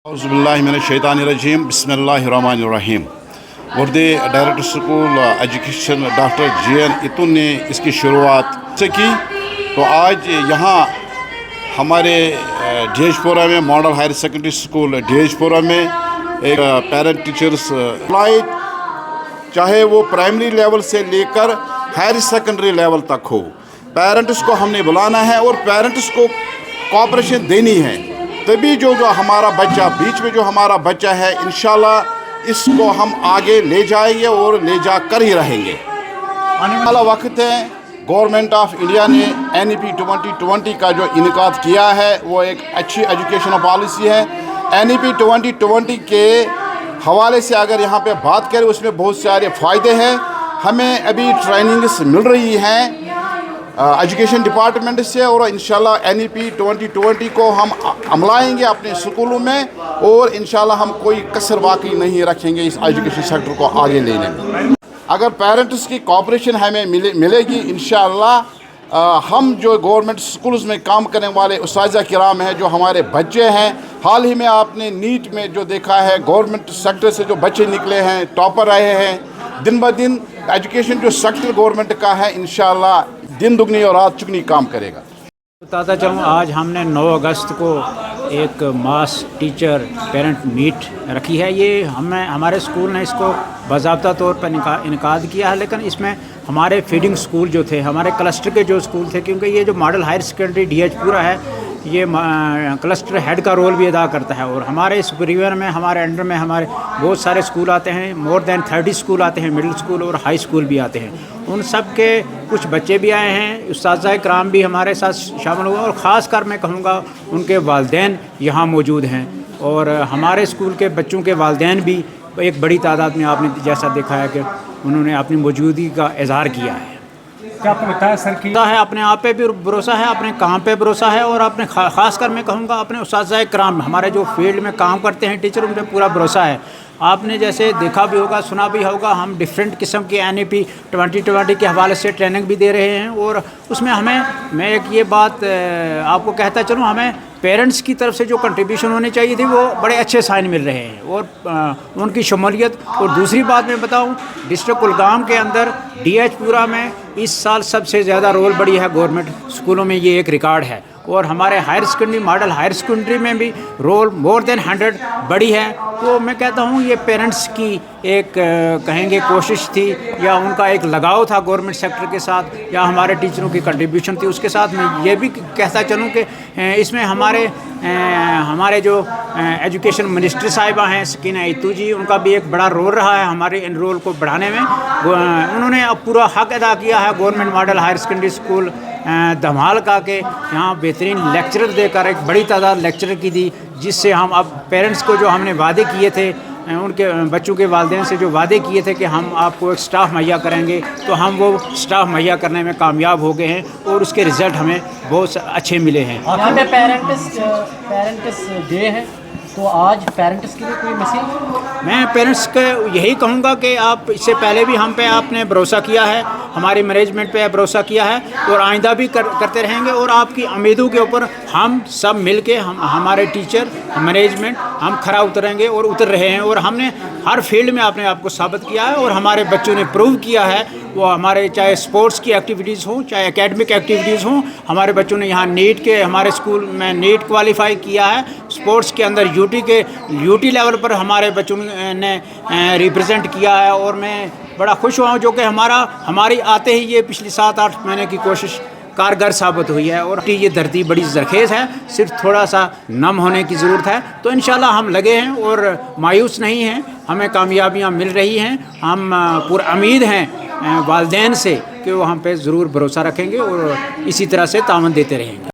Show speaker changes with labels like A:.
A: औज़ुबिल्लाहिमिनश्शैतानिर्रजीम बिस्मिल्लाहिर्रहमानिर्रहीम। वर्दी director school education doctor JN इतुन ने इसकी शुरुआत से की। तो आज यहाँ हमारे डेजपुरा में मॉडल हायर सेकेंडरी स्कूल डेजपुरा में एक पेरेंट टीचर्स फ्लाइट, चाहे वो प्राइमरी लेवल से लेकर हायर सेकेंडरी लेवल तक हो, पेरेंट्स को हमने बुलाना है और पेरेंट्स को कोऑपरेशन देनी है। तभी जो हमारा बच्चा बीच में जो हमारा बच्चा है, इंशाल्लाह इसको हम आगे ले जाएंगे और ले जा कर ही रहेंगे। आने वाला वक्त है, गवर्नमेंट ऑफ इंडिया ने NEP 2020 का जो इनकाद किया है वो एक अच्छी एजुकेशनल पॉलिसी है। NEP 2020 के हवाले से अगर यहाँ पे बात करें, उसमें बहुत सारे फ़ायदे हैं। हमें अभी ट्रेनिंग्स मिल रही हैं एजुकेशन डिपार्टमेंट से और इंशाल्लाह NEP 2020 को हम अमलाएंगे अपने स्कूलों में और इंशाल्लाह हम कोई कसर बाकी नहीं रखेंगे इस एजुकेशन सेक्टर को आगे लेने में। अगर पेरेंट्स की कोऑपरेशन हमें मिलेगी, इंशाल्लाह हम जो गवर्नमेंट स्कूल्स में काम करने वाले उस्ताज़ा किराम हैं, जो हमारे बच्चे हैं, हाल ही में आपने नीट में जो देखा है, गवर्नमेंट सेक्टर से जो बच्चे निकले हैं, टॉपर रहे हैं, दिन ब दिन एजुकेशन जो सेक्टर गवर्नमेंट का है, इंशाल्लाह दिन दुगनी और रात चुगनी काम करेगा।
B: बताता चलूँ, आज हमने 9 अगस्त को एक मास टीचर पेरेंट मीट रखी है। ये हमारे स्कूल ने इसको बाज़ाब्ता तौर पर इनकाद किया है, लेकिन इसमें हमारे फीडिंग स्कूल जो थे, हमारे क्लस्टर के जो स्कूल थे, क्योंकि ये जो मॉडल हायर सेकेंडरी डेजपुरा है, ये क्लस्टर हेड का रोल भी अदा करता है। और हमारे सुपीरियर में, हमारे अंडर में हमारे बहुत सारे स्कूल आते हैं, मोर देन 30 स्कूल आते हैं, मिडिल स्कूल और हाई स्कूल भी आते हैं। उन सब के कुछ बच्चे भी आए हैं, उस्ताज़ कराम भी हमारे साथ शामिल हुए और ख़ास कर मैं कहूँगा उनके वालिदैन यहाँ मौजूद हैं। और हमारे स्कूल के बच्चों के वालिदैन भी एक बड़ी तादाद में, आपने जैसा देखा है कि उन्होंने अपनी मौजूदगी का इज़हार किया है।
C: क्या आपको लगता है सर कि
B: है अपने आप पे भी भरोसा है, अपने काम पे भरोसा है और अपने ख़ास कर मैं कहूँगा अपने उस्ताज़ कराम, हमारे जो फील्ड में काम करते हैं टीचर, उन पर पूरा भरोसा है। आपने जैसे देखा भी होगा, सुना भी होगा, हम डिफरेंट किस्म की NEP 2020 के हवाले से ट्रेनिंग भी दे रहे हैं। और उसमें मैं एक ये बात आपको कहता चलूँ, हमें पेरेंट्स की तरफ से जो कंट्रीब्यूशन होनी चाहिए थी, वो बड़े अच्छे साइन मिल रहे हैं और उनकी शमूलियत। और दूसरी बात मैं बताऊं, डिस्ट्रिक्ट कुलगाम के अंदर डेजपुरा में इस साल सबसे ज़्यादा रोल बढ़ी है गवर्नमेंट स्कूलों में, ये एक रिकॉर्ड है। और हमारे higher secondary model higher secondary में भी रोल मोर देन 100 बढ़ी है। तो मैं कहता हूँ ये पेरेंट्स की एक कहेंगे कोशिश थी, या उनका एक लगाव था गवर्नमेंट सेक्टर के साथ, या हमारे टीचरों की कंट्रीब्यूशन थी उसके साथ। मैं ये भी कहता चलूँ कि इसमें हमारे जो एजुकेशन मिनिस्टर साहिबा हैं सकीना इतू जी, उनका भी एक बड़ा रोल रहा है हमारे एनरोल को बढ़ाने में। उन्होंने अब पूरा हक अदा किया है government model higher secondary school Dhamal का के यहाँ बेहतरीन लेक्चरर देकर एक बड़ी तादाद लेक्चरर की दी, जिससे हम अब पेरेंट्स को जो हमने वादे किए थे, उनके बच्चों के वालिदैन से जो वादे किए थे कि हम आपको एक स्टाफ मुहैया करेंगे, तो हम वो स्टाफ मुहैया करने में कामयाब हो गए हैं और उसके रिज़ल्ट हमें बहुत अच्छे मिले हैं।
D: यहाँ पे पेरेंट्स डे है, तो आज पेरेंट्स के लिए कोई मैसेज?
B: मैं पेरेंट्स को यही कहूँगा कि आप इससे पहले भी हम पे आपने भरोसा किया है, हमारे मैनेजमेंट पे भरोसा किया है और आइंदा भी करते रहेंगे। और आपकी उम्मीदों के ऊपर हम सब मिल के हमारे टीचर मैनेजमेंट हम खरा उतरेंगे और उतर रहे हैं। और हमने हर फील्ड में अपने आप को साबित किया है और हमारे बच्चों ने प्रूव किया है। वो हमारे चाहे स्पोर्ट्स की एक्टिविटीज़ हों, चाहे एकेडमिक एक्टिविटीज़ हों, हमारे बच्चों ने यहाँ नीट के, हमारे स्कूल में नीट क्वालिफाई किया है। स्पोर्ट्स के अंदर यूटी लेवल पर हमारे बच्चों ने रिप्रेजेंट किया है। और मैं बड़ा खुश हुआ हूँ जो कि हमारी आते ही ये पिछली 7-8 महीने की कोशिश कारगर साबित हुई है। और ये धरती बड़ी ज़रखेज़ है, सिर्फ थोड़ा सा नम होने की ज़रूरत है। तो इंशाल्लाह हम लगे हैं और मायूस नहीं हैं, हमें कामयाबियाँ मिल रही हैं। हम पूरी उम्मीद हैं वालिदैन से कि वो हम पे ज़रूर भरोसा रखेंगे और इसी तरह से तावन देते रहेंगे।